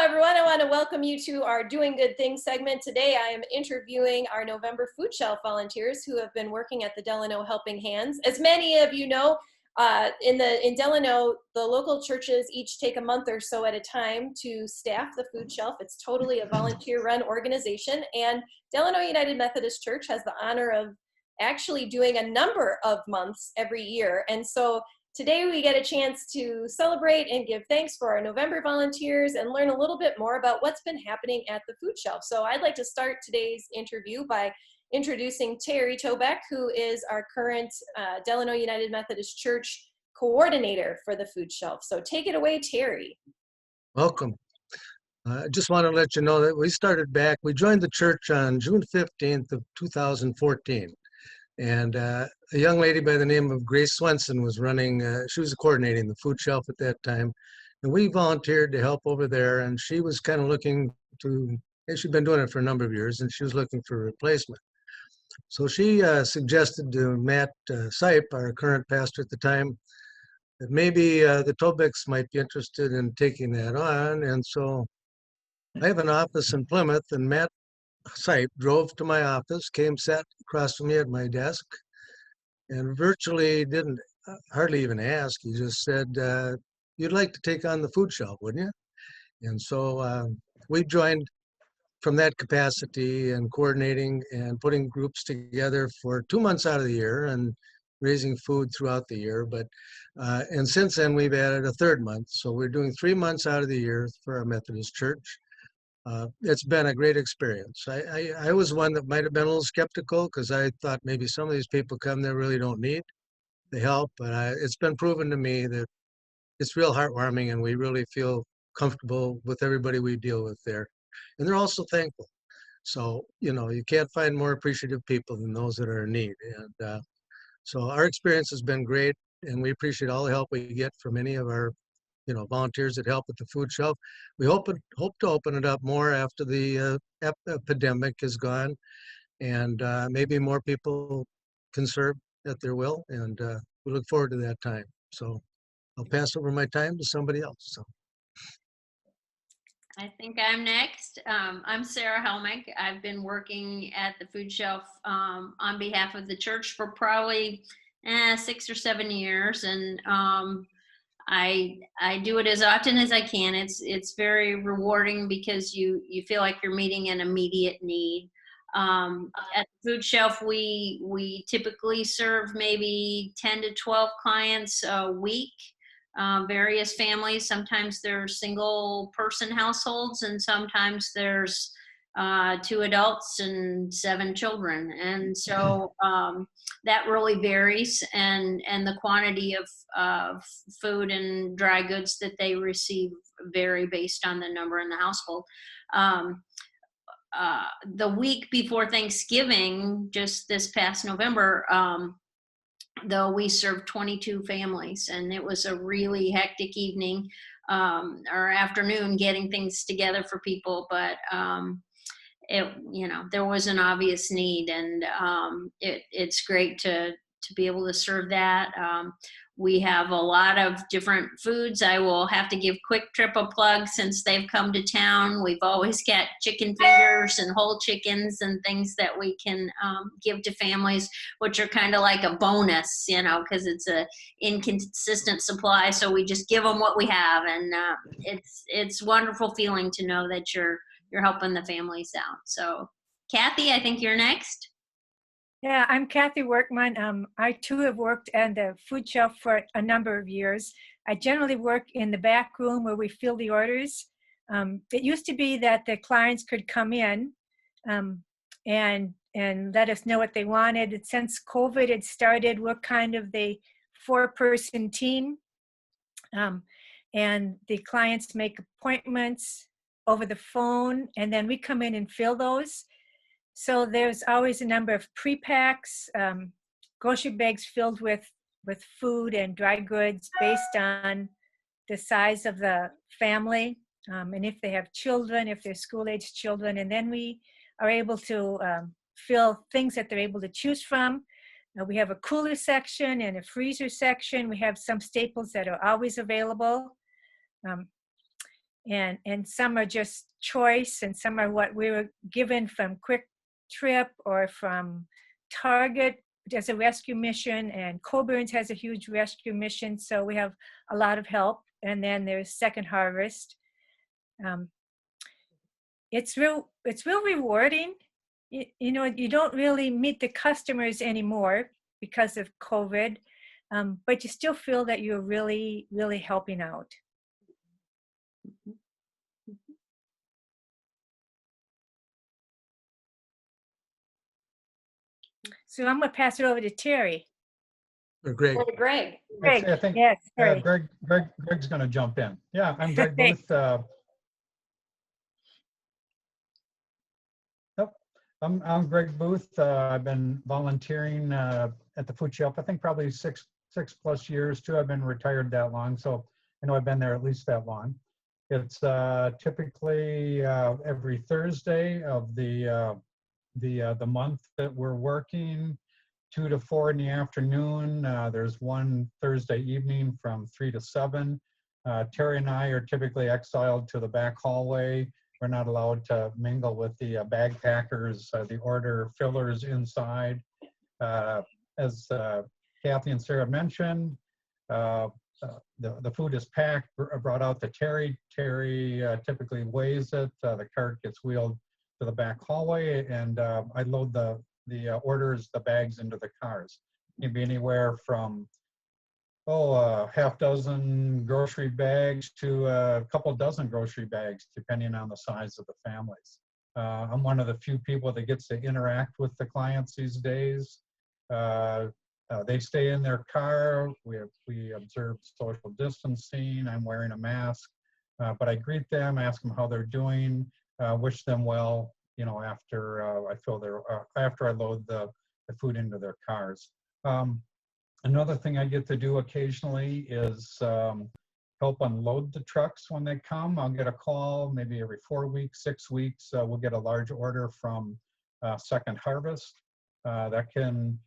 everyone. I want to welcome you to our Doing Good Things segment. Today I am interviewing our November food shelf volunteers who have been working at the Delano Helping Hands. As many of you know, in Delano, the local churches each take a month or so at a time to staff the food shelf. It's totally a volunteer-run organization, and Delano United Methodist Church has the honor of actually doing a number of months every year. And so today we get a chance to celebrate and give thanks for our November volunteers and learn a little bit more about what's been happening at the food shelf. So I'd like to start today's interview by introducing Terry Tobeck, who is our current Delano United Methodist Church coordinator for the food shelf. So take it away, Terry. Welcome. I just want to let you know that we joined the church on June 15th of 2014. And a young lady by the name of Grace Swenson was running, she was coordinating the food shelf at that time. And we volunteered to help over there. And she was kind of looking she'd been doing it for a number of years, and she was looking for a replacement. So she suggested to Matt Sipe, our current pastor at the time, that maybe the Tobecks might be interested in taking that on. And so I have an office in Plymouth, and Matt Sipe drove to my office, sat across from me at my desk, and virtually didn't hardly even ask. He just said, "You'd like to take on the food shelf, wouldn't you?" And so we joined from that capacity and coordinating and putting groups together for 2 months out of the year and raising food throughout the year. And since then we've added a third month, so we're doing 3 months out of the year for our Methodist church. It's been a great experience. I was one that might have been a little skeptical because I thought maybe some of these people come there really don't need the help, but it's been proven to me that it's real heartwarming, and we really feel comfortable with everybody we deal with there. And they're also thankful. So, you can't find more appreciative people than those that are in need. And so our experience has been great, and we appreciate all the help we get from any of our volunteers that help with the food shelf. We hope to open it up more after the epidemic is gone, and maybe more people can serve at their will, and we look forward to that time. So I'll pass over my time to somebody else. So. I think I'm next. I'm Sarah Helmick. I've been working at the food shelf on behalf of the church for probably 6 or 7 years, and I do it as often as I can. It's very rewarding because you feel like you're meeting an immediate need. At the food shelf, we typically serve maybe 10 to 12 clients a week, various families. Sometimes they're single person households, and sometimes there's 2 adults and 7 children. And so that really varies, and the quantity of food and dry goods that they receive vary based on the number in the household. The week before Thanksgiving, just this past November, though, we served 22 families, and it was a really hectic evening or afternoon getting things together for people, but there was an obvious need, and it's great to be able to serve that. We have a lot of different foods. I will have to give quick triple plugs since they've come to town. We've always got chicken fingers and whole chickens and things that we can give to families, which are kind of like a bonus, because it's a inconsistent supply. So we just give them what we have, and it's wonderful feeling to know that you're helping the families out. So Kathy, I think you're next. Yeah, I'm Kathy Workman. I too have worked at the food shelf for a number of years. I generally work in the back room where we fill the orders. It used to be that the clients could come in and let us know what they wanted. And since COVID had started, we're kind of the 4-person team. And the clients make appointments over the phone, and then we come in and fill those. So there's always a number of pre-packs, grocery bags filled with food and dry goods based on the size of the family, and if they have children, if they're school-aged children. And then we are able to fill things that they're able to choose from. We have a cooler section and a freezer section. We have some staples that are always available. and some are just choice, and some are what we were given from Quick Trip or from Target. There's a rescue mission, and Coburn's has a huge rescue mission, so we have a lot of help. And then there's Second Harvest. It's real rewarding. You know, you don't really meet the customers anymore because of COVID, but you still feel that you're really, really helping out. So I'm going to pass it over to Terry. Or Greg. Or Greg. Greg, I think yes, sorry. Greg's going to jump in. Yeah, I'm Greg Thanks. Booth. I'm Greg Booth. I've been volunteering at the food shelf, I think probably six plus years too. I've been retired that long, so I know I've been there at least that long. It's typically every Thursday of the month that we're working, 2 to 4 in the afternoon. There's one Thursday evening from 3 to 7. Terry and I are typically exiled to the back hallway. We're not allowed to mingle with the bag packers, the order fillers inside. As Kathy and Sarah mentioned, the food is packed, brought out to Terry. Terry typically weighs it. The cart gets wheeled to the back hallway, and I load the orders, the bags into the cars. It can be anywhere from half dozen grocery bags to a couple dozen grocery bags, depending on the size of the families. I'm one of the few people that gets to interact with the clients these days. They stay in their car. We observe social distancing. I'm wearing a mask, but I greet them, ask them how they're doing, wish them well. You know, after after I load the food into their cars. Another thing I get to do occasionally is help unload the trucks when they come. I'll get a call maybe every 4 weeks, 6 weeks. We'll get a large order from Second Harvest. That can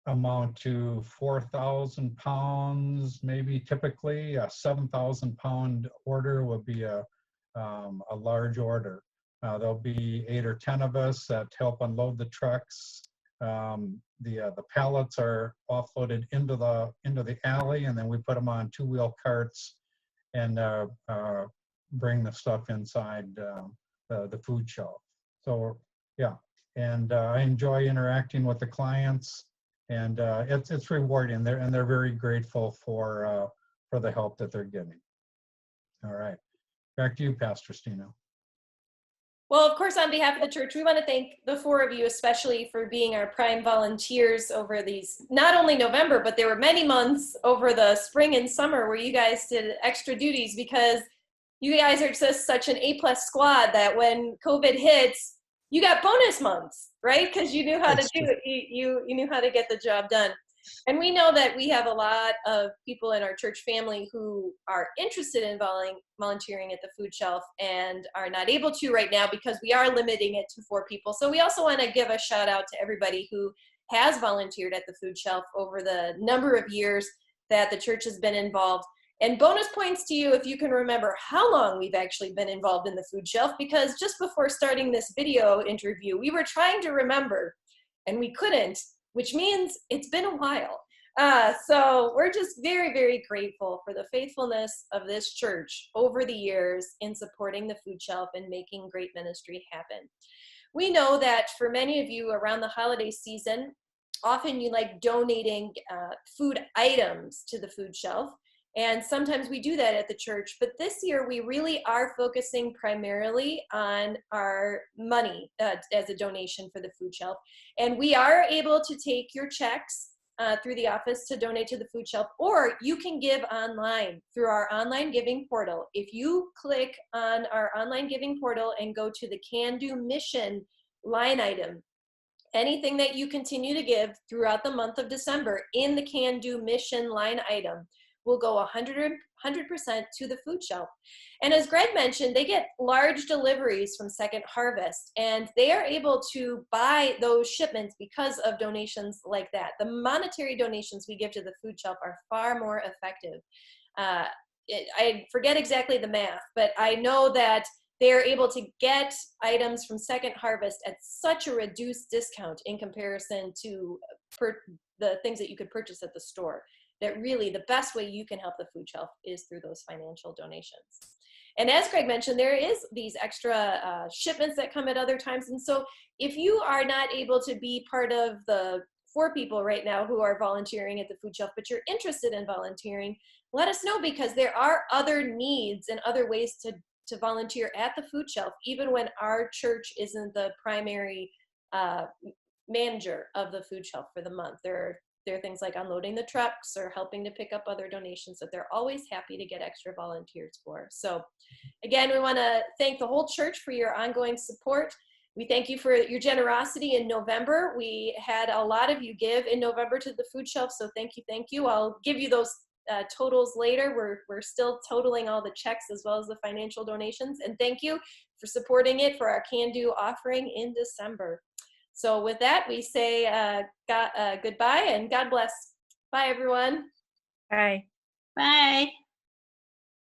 amount to 4,000 pounds, maybe typically. A 7,000 pound order would be a large order. There'll be 8 or 10 of us that help unload the trucks. The pallets are offloaded into the alley, and then we put them on 2-wheel carts and bring the stuff inside the food shelf. So yeah, and I enjoy interacting with the clients, and it's rewarding. They're very grateful for the help that they're getting. All right, back to you, Pastor Stino. Well, of course, on behalf of the church, we want to thank the 4 of you, especially for being our prime volunteers over these, not only November, but there were many months over the spring and summer where you guys did extra duties, because you guys are just such an A+ squad that when COVID hits, you got bonus months, right? Because you knew how to do it. You knew how to get the job done. And we know that we have a lot of people in our church family who are interested in volunteering at the food shelf and are not able to right now because we are limiting it to 4 people. So we also want to give a shout out to everybody who has volunteered at the food shelf over the number of years that the church has been involved. And bonus points to you if you can remember how long we've actually been involved in the food shelf, because just before starting this video interview, we were trying to remember and we couldn't, which means it's been a while. So we're just very, very grateful for the faithfulness of this church over the years in supporting the food shelf and making great ministry happen. We know that for many of you around the holiday season, often you like donating food items to the food shelf. And sometimes we do that at the church, but this year we really are focusing primarily on our money as a donation for the food shelf. And we are able to take your checks through the office to donate to the food shelf, or you can give online through our online giving portal. If you click on our online giving portal and go to the Can Do Mission line item, anything that you continue to give throughout the month of December in the Can Do Mission line item will go 100% to the food shelf. And as Greg mentioned, they get large deliveries from Second Harvest, and they are able to buy those shipments because of donations like that. The monetary donations we give to the food shelf are far more effective. I forget exactly the math, but I know that they're able to get items from Second Harvest at such a reduced discount in comparison to the things that you could purchase at the store, that really the best way you can help the food shelf is through those financial donations. And as Craig mentioned, there is these extra shipments that come at other times. And so if you are not able to be part of the 4 people right now who are volunteering at the food shelf, but you're interested in volunteering, let us know, because there are other needs and other ways to volunteer at the food shelf, even when our church isn't the primary manager of the food shelf for the month. There are things like unloading the trucks or helping to pick up other donations that they're always happy to get extra volunteers for. So again, we want to thank the whole church for your ongoing support. We thank you for your generosity in November. We had a lot of you give in November to the food shelf, so thank you, thank you. I'll give you those totals later. We're still totaling all the checks as well as the financial donations, and thank you for supporting it for our Can Do offering in December. So with that, we say goodbye and God bless. Bye, everyone. Bye. Bye.